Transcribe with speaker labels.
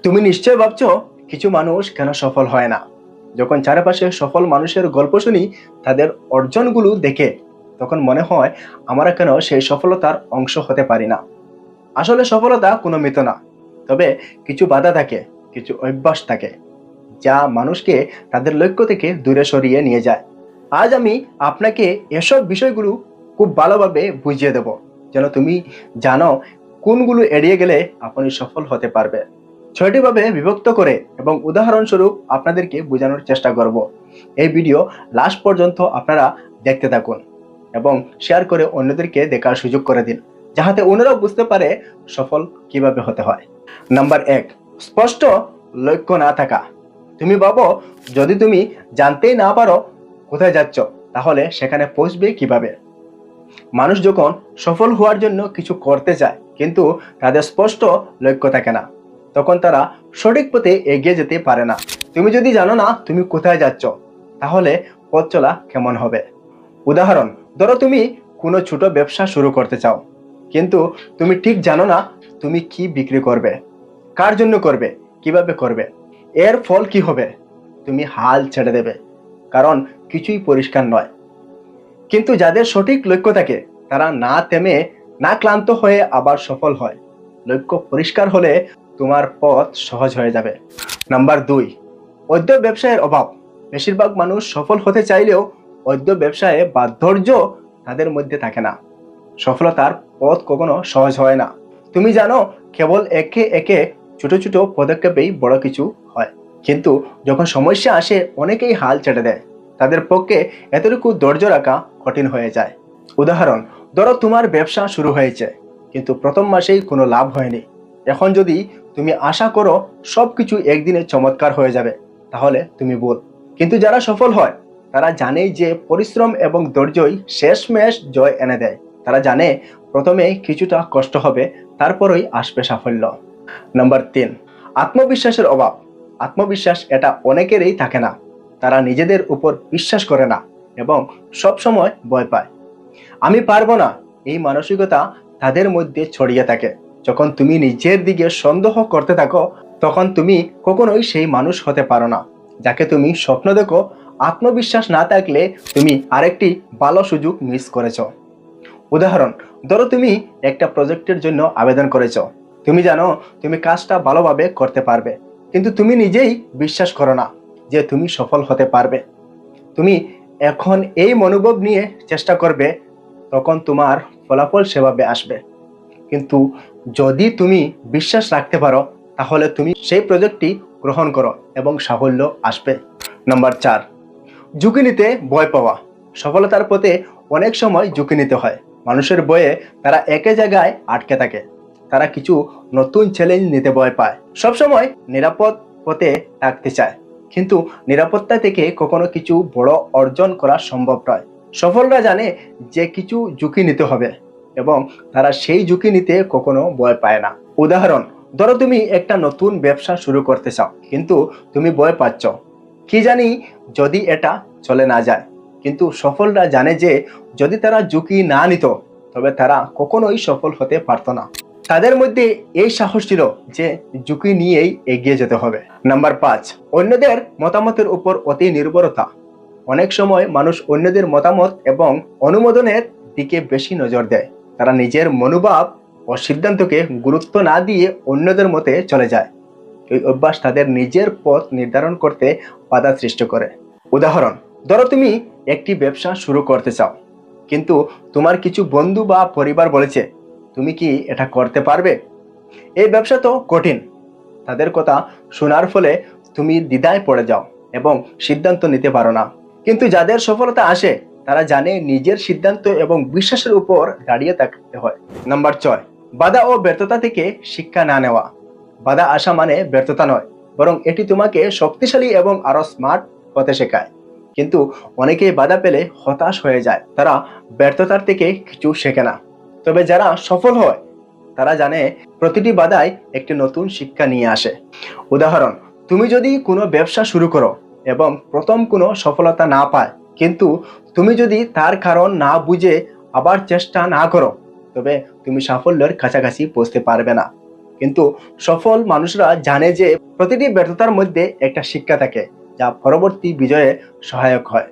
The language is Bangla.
Speaker 1: তুমি নিশ্চয় ভাবছো কিছু মানুষ কেন সফল হয় না। যখন চারপাশে সফল মানুষের গল্প শুনি, তাদের অর্জনগুলো দেখে, তখন মনে হয় আমরা কেন সেই সফলতার অংশ হতে পারি না। আসলে সফলতা কোনো মিথ না, তবে কিছু বাধা থাকে, কিছু অভ্যাস থাকে যা মানুষকে তাদের লক্ষ্য থেকে দূরে সরিয়ে নিয়ে যায়। আজ আমি আপনাকে এসব বিষয়গুলো খুব ভালোভাবে বুঝিয়ে দেব, যেন তুমি জানো কোনগুলো এড়িয়ে গেলে আপনি সফল হতে পারবে। ছয়টি ভাবে বিভক্ত করে এবং উদাহরণস্বরূপ আপনাদেরকে বোঝানোর চেষ্টা করব। এই ভিডিও লাস্ট পর্যন্ত আপনারা দেখতে থাকুন এবং শেয়ার করে অন্যদেরকে দেখার সুযোগ করে দিন, যাহাতে ওনারাও বুঝতে পারে সফল কিভাবে হতে হয়। নাম্বার 1, স্পষ্ট লক্ষ্য না থাকা। তুমি ভাবো, যদি তুমি জানতেই না পারো কোথায় যাচ্ছ, তাহলে সেখানে পৌঁছবে কিভাবে। মানুষ যখন সফল হওয়ার জন্য কিছু করতে চায় কিন্তু তাদের স্পষ্ট লক্ষ্য থাকে না, তখন তারা সঠিক পথে এগিয়ে যেতে পারে না। তুমি যদি জানো না তুমি কোথায় যাচ্ছ, তাহলে পথ চলা কেমন হবে। উদাহরণ, ধরো তুমি কোনো ছোট ব্যবসা শুরু করতে চাও, কিন্তু তুমি ঠিক জানো না তুমি কি বিক্রি করবে, কার জন্য করবে, কিভাবে করবে, এর ফল কি হবে। তুমি হাল ছেড়ে দেবে, কারণ কিছুই পরিষ্কার নয়। কিন্তু যাদের সঠিক লক্ষ্য থাকে, তারা না থেমে, না ক্লান্ত হয়ে আবার সফল হয়। লক্ষ্য পরিষ্কার হলে তোমার পথ সহজ হয়ে যাবে। নাম্বার 2, অদ্য ব্যবসায়ের অভাব। বেশিরভাগ মানুষ সফল হতে চাইলেও অদ্য ব্যবসায়ে বা ধৈর্য তাদের মধ্যে থাকে না। সফলতার পথ কখনো সহজ হয় না। তুমি জানো, কেবল একে একে ছোট ছোট পদক্ষেপেই বড় কিছু হয়। কিন্তু যখন সমস্যা আসে, অনেকেই হাল ছেড়ে দেয়। তাদের পক্ষে এতটুকু ধৈর্য রাখা কঠিন হয়ে যায়। উদাহরণ, ধরো তোমার ব্যবসা শুরু হয়েছে, কিন্তু প্রথম মাসেই কোনো লাভ হয়নি। এখন যদি তুমি আশা করো সবকিছু একদিনে চমৎকার হয়ে যাবে, তাহলে তুমি ভুল। কিন্তু যারা সফল হয়, তারা জানে যে পরিশ্রম এবং ধৈর্যই শেষমেশ জয় এনে দেয়। তারা জানে প্রথমে কিছুটা কষ্ট হবে, তারপরই আসবে সাফল্য। নাম্বার 3, আত্মবিশ্বাসের অভাব। আত্মবিশ্বাস এটা অনেকেরই থাকে না। তারা নিজেদের উপর বিশ্বাস করে না এবং সব সময় ভয় পায়। আমি পারবো না, এই মানসিকতা তাদের মধ্যে ছড়িয়ে থাকে। যখন তুমি নিজের দিকে সন্দেহ করতে থাকো, তখন তুমি কখনোই সেই মানুষ হতে পারো না যাকে তুমি স্বপ্ন দেখো। আত্মবিশ্বাস না থাকলে তুমি আরেকটি ভালো সুযোগ মিস করেছো। উদাহরণ, ধরো তুমি একটা প্রজেক্টের জন্য আবেদন করেছো। তুমি জানো তুমি কাজটা ভালোভাবে করতে পারবে, কিন্তু তুমি নিজেই বিশ্বাস করো না যে তুমি সফল হতে পারবে। তুমি এখন এই মনোভাব নিয়ে চেষ্টা করবে, তখন তোমার ফলাফল সেভাবে আসবে। কিন্তু যদি তুমি বিশ্বাস রাখতে পারো, তাহলে তুমি সেই প্রজেক্টটি গ্রহণ করো এবং সাফল্য আসবে। নাম্বার 4, ঝুঁকি নিতে ভয় পাওয়া। সফলতার পথে অনেক সময় ঝুঁকি নিতে হয়। মানুষের ভয়ে তারা একই জায়গায় আটকে থাকে। তারা কিছু নতুন চ্যালেঞ্জ নিতে ভয় পায়। সবসময় নিরাপদ পথে থাকতে চায়, কিন্তু নিরাপত্তা থেকে কখনো কিছু বড় অর্জন করা সম্ভব নয়। সফলরা জানে যে কিছু ঝুঁকি নিতে হবে এবং তারা সেই ঝুঁকি নিতে কখনো ভয় পায় না। উদাহরণ, ধরো তুমি একটা নতুন ব্যবসা শুরু করতে চাও, কিন্তু তুমি ভয় পাচ্ছ, কি জানি যদি এটা চলে না যায়। কিন্তু সফলরা জানে যে যদি তারা ঝুঁকি না নিত, তবে তারা কখনোই সফল হতে পারত না। তাদের মধ্যে এই সাহস ছিল যে ঝুঁকি নিয়েই এগিয়ে যেতে হবে। নাম্বার 5, অন্যদের মতামতের উপর অতি নির্ভরতা। অনেক সময় মানুষ অন্যদের মতামত এবং অনুমোদনের দিকে বেশি নজর দেয়। তারা নিজের মনোভাব ও সিদ্ধান্তকে গুরুত্ব না দিয়ে অন্যদের মতে চলে যায়। এই অভ্যাস তাদের নিজের পথ নির্ধারণ করতে বাধা সৃষ্টি করে। উদাহরণ, ধরো তুমি একটি ব্যবসা শুরু করতে চাও, কিন্তু তোমার কিছু বন্ধু বা পরিবার বলেছে, তুমি কি এটা করতে পারবে, এই ব্যবসা তো কঠিন। তাদের কথা শোনার ফলে তুমি দ্বিধায় পড়ে যাও এবং সিদ্ধান্ত নিতে পারো না। কিন্তু যাদের সফলতা আসে, তারা জানে নিজের সিদ্ধান্ত এবং বিশ্বাসের উপর দাঁড়িয়ে থাকতে হয়। নাম্বার 6, বাধা ও ব্যর্থতা থেকে শিক্ষা না নেওয়া। বাধা আসা মানে ব্যর্থতা নয়, বরং এটি তোমাকে শক্তিশালী এবং আরো স্মার্ট হতে শেখায়। কিন্তু অনেকেই বাধা পেলে হতাশ হয়ে যায়, তারা ব্যর্থতার থেকে কিছু শেখে না। তবে যারা সফল হয়, তারা জানে প্রতিটি বাধাই একটি নতুন শিক্ষা নিয়ে আসে। উদাহরণ, তুমি যদি কোনো ব্যবসা শুরু করো এবং প্রথম কোনো সফলতা না পায়, কিন্তু তুমি যদি তার কারণ না বুঝে আবার চেষ্টা না করো, তবে তুমি সাফল্যের কাছাকাছি পৌঁছতে পারবে না। কিন্তু সফল মানুষরা জানে যে প্রতিটি ব্যর্থতার মধ্যে একটা শিক্ষা থাকে, যা পরবর্তী বিজয়ে সহায়ক হয়।